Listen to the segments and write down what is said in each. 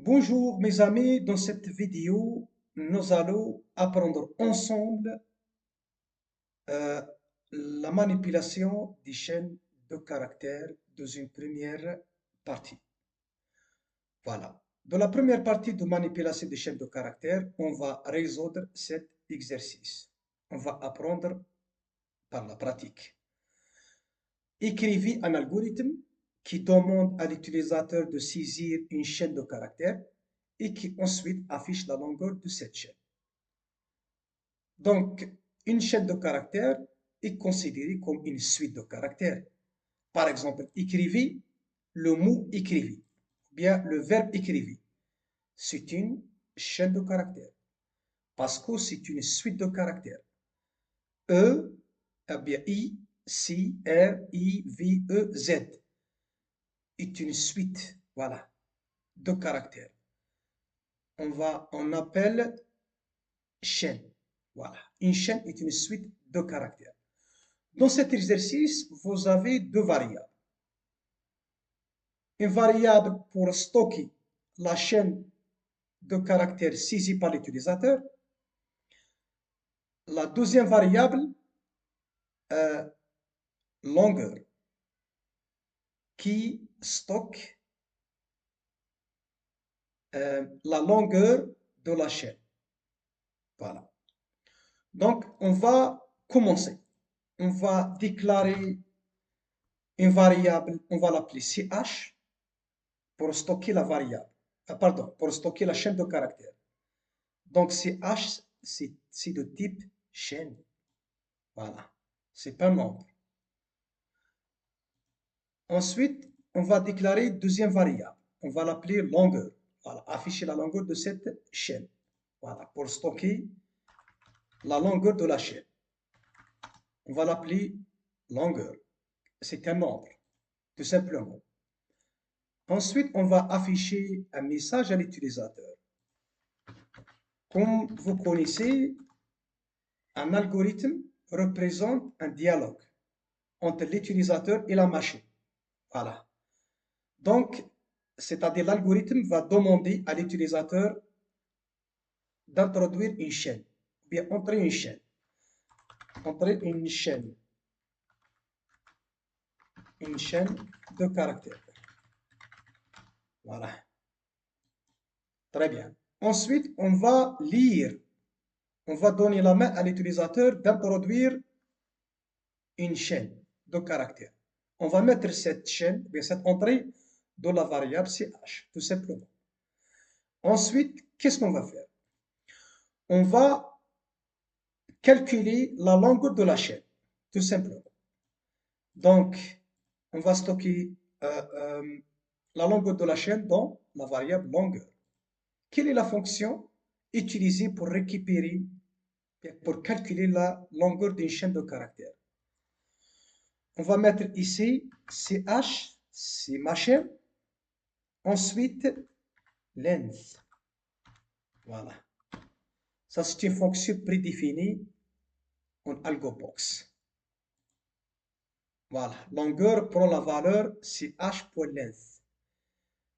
Bonjour mes amis, dans cette vidéo, nous allons apprendre ensemble euh, la manipulation des chaînes de caractères dans une première partie. Voilà. Dans la première partie de manipulation des chaînes de caractères, on va résoudre cet exercice. On va apprendre par la pratique. Écrivez un algorithme qui demande à l'utilisateur de saisir une chaîne de caractères et qui ensuite affiche la longueur de cette chaîne. Donc, une chaîne de caractères est considérée comme une suite de caractères. Par exemple, écrivez le mot écrivez, ou bien le verbe écrivez. C'est une chaîne de caractères parce que c'est une suite de caractères. E, eh bien I, C, R, I, V, E, Z est une suite, voilà, de caractères. On appelle chaîne. Voilà, une chaîne est une suite de caractères. Dans cet exercice, vous avez deux variables. Une variable pour stocker la chaîne de caractères saisie par l'utilisateur. La deuxième variable, longueur, qui stocke la longueur de la chaîne. Voilà. Donc, on va commencer. On va déclarer une variable, on va l'appeler CH pour stocker la variable. Pardon, pour stocker la chaîne de caractères. Donc, CH, c'est de type chaîne. Voilà. C'est pas un nombre. Ensuite, on va déclarer deuxième variable. On va l'appeler longueur. Voilà. Afficher la longueur de cette chaîne. Voilà. Pour stocker la longueur de la chaîne. On va l'appeler longueur. C'est un nombre. Tout simplement. Ensuite, on va afficher un message à l'utilisateur. Comme vous connaissez, un algorithme représente un dialogue entre l'utilisateur et la machine. Voilà. Donc, c'est-à-dire l'algorithme va demander à l'utilisateur d'introduire une chaîne, ou bien entrer une chaîne. Entrer une chaîne de caractères. Voilà. Très bien. Ensuite, on va lire. On va donner la main à l'utilisateur d'introduire une chaîne de caractères. On va mettre cette chaîne, bien cette entrée, dans la variable CH, tout simplement. Ensuite, qu'est-ce qu'on va faire? On va calculer la longueur de la chaîne, tout simplement. Donc, on va stocker la longueur de la chaîne dans la variable longueur. Quelle est la fonction utilisée pour récupérer, pour calculer la longueur d'une chaîne de caractères? On va mettre ici CH, c'est ma chaîne. Ensuite, length. Voilà. Ça, c'est une fonction prédéfinie en AlgoBox. Voilà. Longueur prend la valeur CH.length.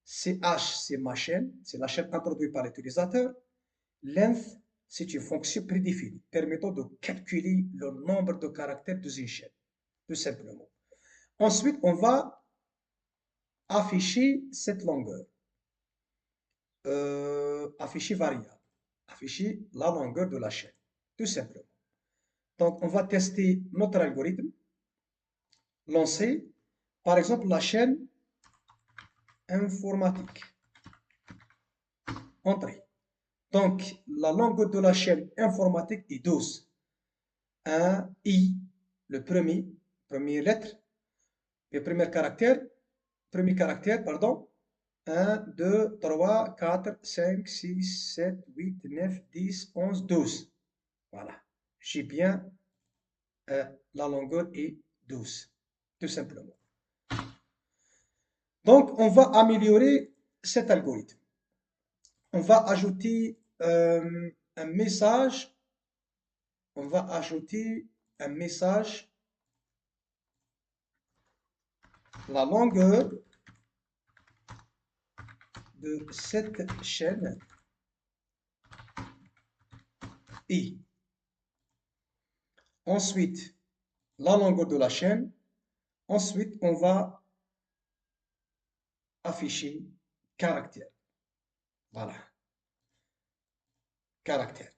CH, c'est ma chaîne, c'est la chaîne introduite par l'utilisateur. Length, c'est une fonction prédéfinie permettant de calculer le nombre de caractères d'une chaîne, tout simplement. Ensuite, on va afficher cette longueur. Afficher variable. Afficher la longueur de la chaîne, tout simplement. Donc, on va tester notre algorithme. Lancer, par exemple, la chaîne informatique. Entrée. Donc, la longueur de la chaîne informatique est 12. Un I, le première lettre, le premier caractère, pardon. 1, 2, 3, 4, 5, 6, 7, 8, 9, 10, 11, 12. Voilà. J'ai bien la longueur est 12, tout simplement. Donc, on va améliorer cet algorithme. On va ajouter un message. On va ajouter un message. La longueur de cette chaîne I. Ensuite, la longueur de la chaîne. Ensuite, on va afficher caractère. Voilà. Caractère.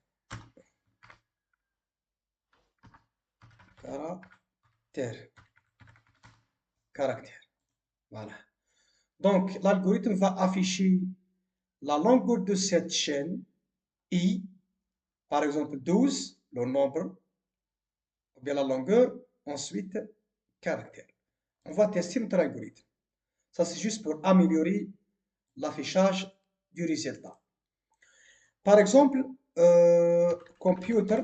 Caractère. Caractère. Voilà. Donc, l'algorithme va afficher la longueur de cette chaîne I, par exemple 12, le nombre, ou bien la longueur, ensuite caractère. On va tester notre algorithme. Ça, c'est juste pour améliorer l'affichage du résultat. Par exemple, computer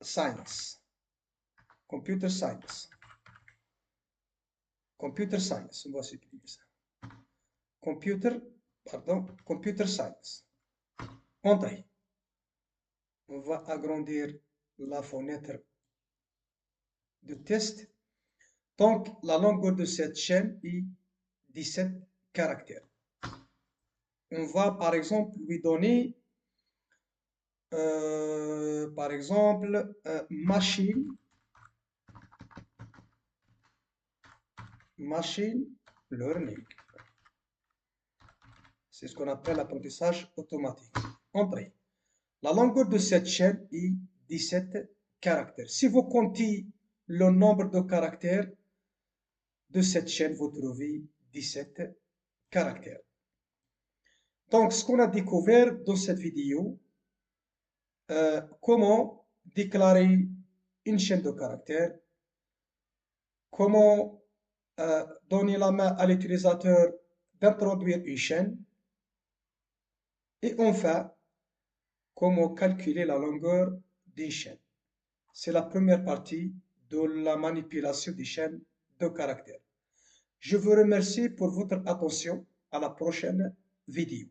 science. Computer science. Computer science, on va supprimer ça. Computer science. Entrée. On va agrandir la fenêtre de test. Donc, la longueur de cette chaîne est 17 caractères. On va, par exemple, lui donner, par exemple, machine learning. C'est ce qu'on appelle l'apprentissage automatique. Entrée. La longueur de cette chaîne est 17 caractères. Si vous comptez le nombre de caractères de cette chaîne, vous trouvez 17 caractères. Donc, ce qu'on a découvert dans cette vidéo, comment déclarer une chaîne de caractères, comment donner la main à l'utilisateur d'introduire une chaîne, et enfin, comment calculer la longueur d'une chaîne. C'est la première partie de la manipulation des chaînes de caractères. Je vous remercie pour votre attention. À la prochaine vidéo.